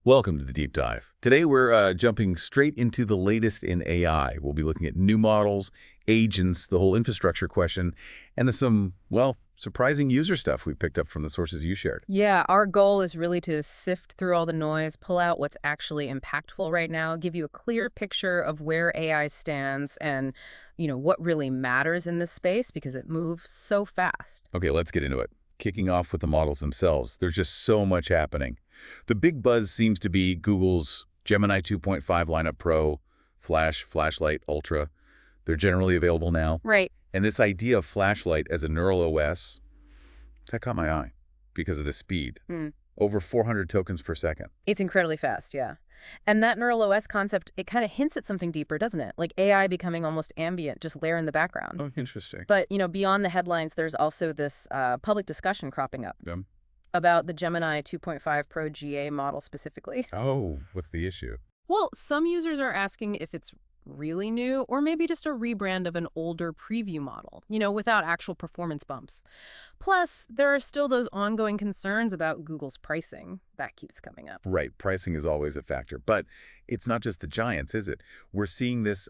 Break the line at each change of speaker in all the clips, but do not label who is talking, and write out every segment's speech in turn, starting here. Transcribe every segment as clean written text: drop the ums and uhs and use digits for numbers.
Welcome to the Deep Dive. Today we're jumping straight into the latest in AI. We'll be looking at new models, agents, the whole infrastructure question, and some, well, surprising user stuff we picked up from the sources you shared.
Yeah, our goal is really to sift through all the noise, pull out what's actually impactful right now, give you a clear picture of where AI stands and, what really matters in this space because it moves so fast.
Okay, let's get into it. Kicking off with the models themselves, there's just so much happening. The big buzz seems to be Google's Gemini 2.5 Lineup Pro, Flashlight Ultra. They're generally available now.
Right.
And this idea of Flashlight as a neural OS, that caught my eye because of the speed. Over 400 tokens per second.
It's incredibly fast, yeah. And that neural OS concept, it kind of hints at something deeper, doesn't it? Like AI becoming almost ambient, just there in the background.
Oh, interesting.
But, beyond the headlines, there's also this public discussion cropping up about the Gemini 2.5 Pro GA model specifically.
Oh, what's the issue?
Well, some users are asking if it's really new or maybe just a rebrand of an older preview model, without actual performance bumps. Plus, there are still those ongoing concerns about Google's pricing. That keeps coming up.
Right, pricing is always a factor, but it's not just the giants, is it? We're seeing this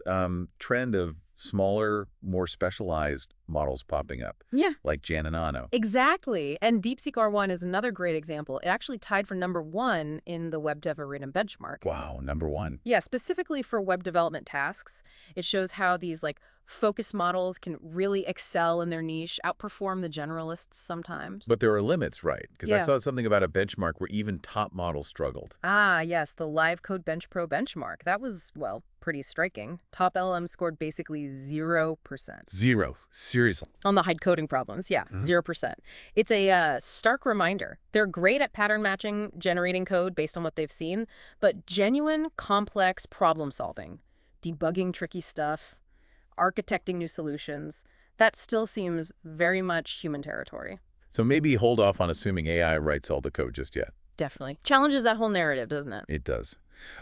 trend of smaller, more specialized models popping up.
Yeah.
Like Jan and Ano.
Exactly. And DeepSeek R1 is another great example. It actually tied for #1 in the Web Dev Arena benchmark.
Wow, #1.
Yeah, specifically for web development tasks. It shows how these focus models can really excel in their niche, outperform the generalists sometimes.
But there are limits, right? Because I
Yeah.
saw something about a benchmark where even top models struggled.
Ah, yes, the Live Code Bench Pro benchmark. That was, well, pretty striking. Top LLM scored basically 0%.
Zero. Seriously.
On the hide coding problems, yeah, 0%. It's a stark reminder. They're great at pattern matching, generating code based on what they've seen, but genuine, complex problem solving, debugging tricky stuff, architecting new solutions, that still seems very much human territory.
So maybe hold off on assuming AI writes all the code just yet.
Definitely. Challenges that whole narrative, doesn't it?
It does.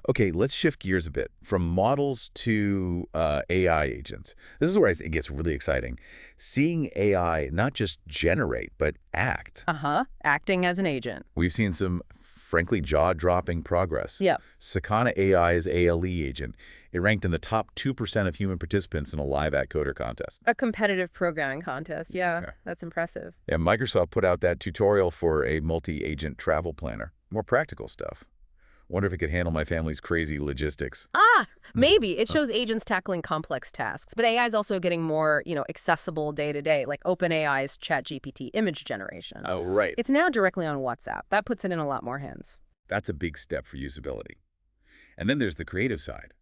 Okay, let's shift gears a bit from models to AI agents. This is where it gets really exciting. Seeing AI not just generate, but act.
Acting as an agent.
We've seen some, frankly, jaw-dropping progress.
Yeah.
Sakana AI's ALE agent. It ranked in the top 2% of human participants in a live at Coder contest.
A competitive programming contest. Yeah, that's impressive.
Yeah, Microsoft put out that tutorial for a multi-agent travel planner. More practical stuff. Wonder if it could handle my family's crazy logistics.
Maybe. It shows agents tackling complex tasks. But AI is also getting more, accessible day to day, like OpenAI's ChatGPT image generation.
Oh, right.
It's now directly on WhatsApp. That puts it in a lot more hands.
That's a big step for usability. And then there's the creative side.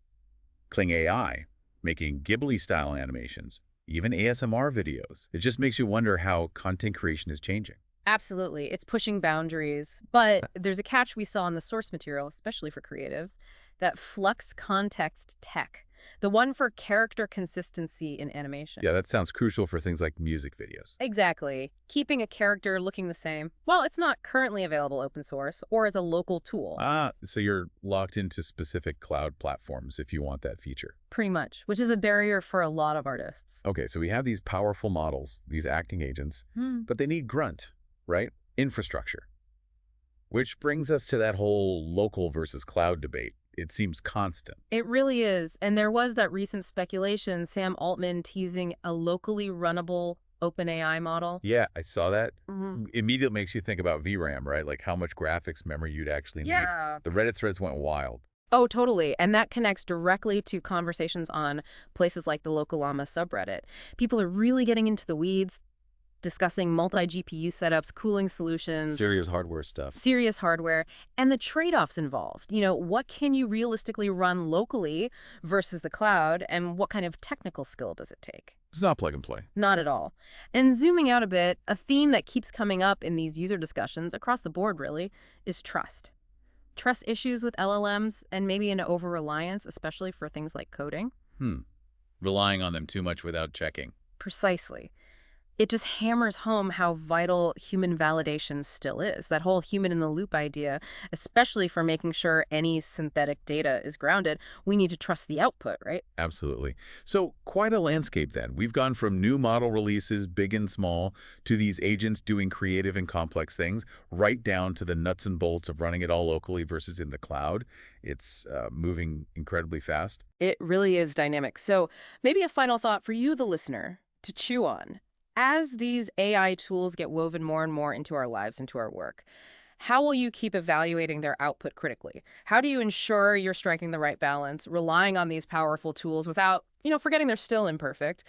Kling AI, making Ghibli-style animations, even ASMR videos. It just makes you wonder how content creation is changing.
Absolutely. It's pushing boundaries. But there's a catch we saw in the source material, especially for creatives, that flux context tech, the one for character consistency in animation.
Yeah, that sounds crucial for things like music videos.
Exactly. Keeping a character looking the same. Well, it's not currently available open source or as a local tool.
So you're locked into specific cloud platforms if you want that feature.
Pretty much, which is a barrier for a lot of artists.
Okay, so we have these powerful models, these acting agents, but they need grunt, right? Infrastructure. Which brings us to that whole local versus cloud debate. It seems constant.
It really is. And there was that recent speculation, Sam Altman teasing a locally runnable OpenAI model.
Yeah, I saw that. Immediately makes you think about VRAM, right? Like how much graphics memory you'd actually need.
Yeah.
The Reddit threads went wild.
Oh, totally. And that connects directly to conversations on places like the Local Llama subreddit. People are really getting into the weeds, discussing multi-GPU setups, cooling solutions.
Serious hardware stuff.
Serious hardware, and the trade-offs involved. What can you realistically run locally versus the cloud, and what kind of technical skill does it take?
It's not plug and play.
Not at all. And zooming out a bit, a theme that keeps coming up in these user discussions, across the board really, is trust. Trust issues with LLMs, and maybe an over-reliance, especially for things like coding.
Relying on them too much without checking.
Precisely. It just hammers home how vital human validation still is. That whole human in the loop idea, especially for making sure any synthetic data is grounded, we need to trust the output, right?
Absolutely. So quite a landscape then. We've gone from new model releases, big and small, to these agents doing creative and complex things, right down to the nuts and bolts of running it all locally versus in the cloud. It's moving incredibly fast.
It really is dynamic. So maybe a final thought for you, the listener, to chew on. As these AI tools get woven more and more into our lives, into our work, how will you keep evaluating their output critically? How do you ensure you're striking the right balance, relying on these powerful tools without, forgetting they're still imperfect?